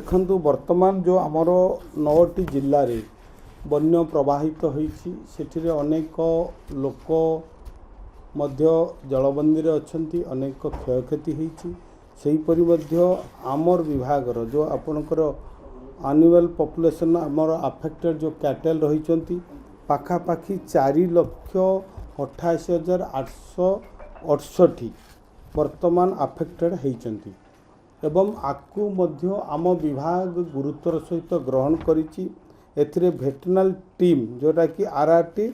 देखंतु वर्तमान जो आमर 9टी जिल्ला रे बन्य प्रवाहित होईछि सेठिरे अनेक लोक मध्य जलबंदी अछंती अनेक क्षयक्षति होईछि सेहीपरि मध्य आमर विभागर जो आपणकर एनुअल पॉपुलेशन आमर अफेक्टेड जो कैटल रही पाखापाखि 4,88,868 वर्तमान अफेक्टेड होईचंती एवं आकु मध्य आम विभाग गुरुत्वर सहित ग्रहण करिछि एथिरे भेटरनल टीम जोटा कि आरआरटी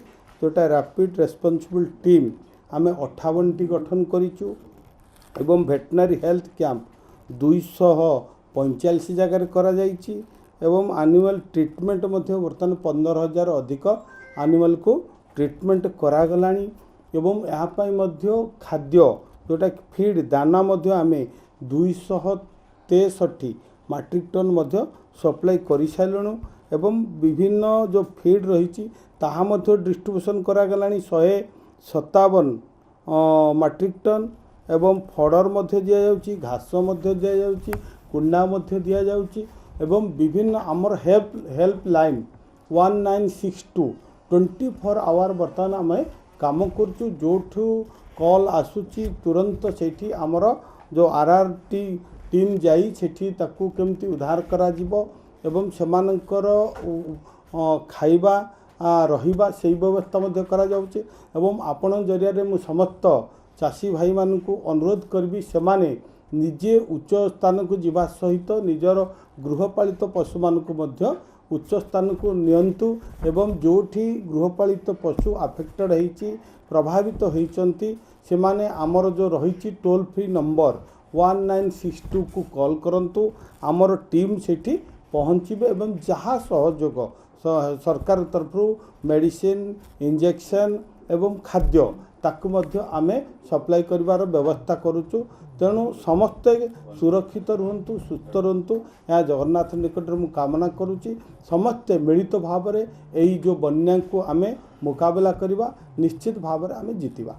जोटा रैपिड रेस्पॉन्सिबल टीम आमे 58टी गठन करिछु एवं भेटनरी हेल्थ कैंप 245 जगह करा जाइछि एवं एनुअल ट्रीटमेंट मध्य वर्तमान 15,000 अधिक एनुअल को ट्रीटमेंट करा गलानी एवं यहाँ पाई मध्य खाद्य जोटा फीड दाना मध्य आमे 263 मैट्रिक टन मध्य सप्लाई करि साइलनु एवं विभिन्न जो फीड रही ताहा मध्य डिस्ट्रीब्यूशन करा गलानी 157 मैट्रिक टन एवं फॉडर मध्य दिया जाउची घास मध्य दिया जाउची कुंडा मध्य दिया जाउची एवं विभिन्न आमर हेल्प लाइन 1962 24 आवर बर्तमान आम काम करचु जोठू कॉल आसुची तुरंत सेठी आमर जो आरआरटी टीम जाई सेठी ताकू केमती उद्धार करा जिवो एवं सेमानकर खाइबा रहिबा सेही व्यवस्था मध्य करा जाउची एवं आपण जरिया रे मु समस्त चाषी भाई मानकु अनुरोध करबी सेमाने निजे उच्च स्थान को जीवा सहित निजर गृहपालित पशु मानकु मध्य उच्च स्थान को नियंतु एवं जोठी गृहपालित पशु अफेक्टेड होईची प्रभावित होईचंती सेमाने आमर जो रही टोल फ्री नंबर 1962 को कॉल करंतु आमर टीम सेठी पहुँचे एवं जहाँ सहयोग सरकार तरफ मेडिसिन इंजेक्शन एवं खाद्य ताकू मध्य आमे सप्लाई करिवार व्यवस्था करूचु तेणु समस्ते सुरक्षित रुहंतु सुस्थ रुहंतु या जगन्नाथ निकट में कामना करुच्ची समस्ते मिलित भाव में यही जो बन्या को आमे मुकाबला करिवा निश्चित भाव में आमे जीतिबा।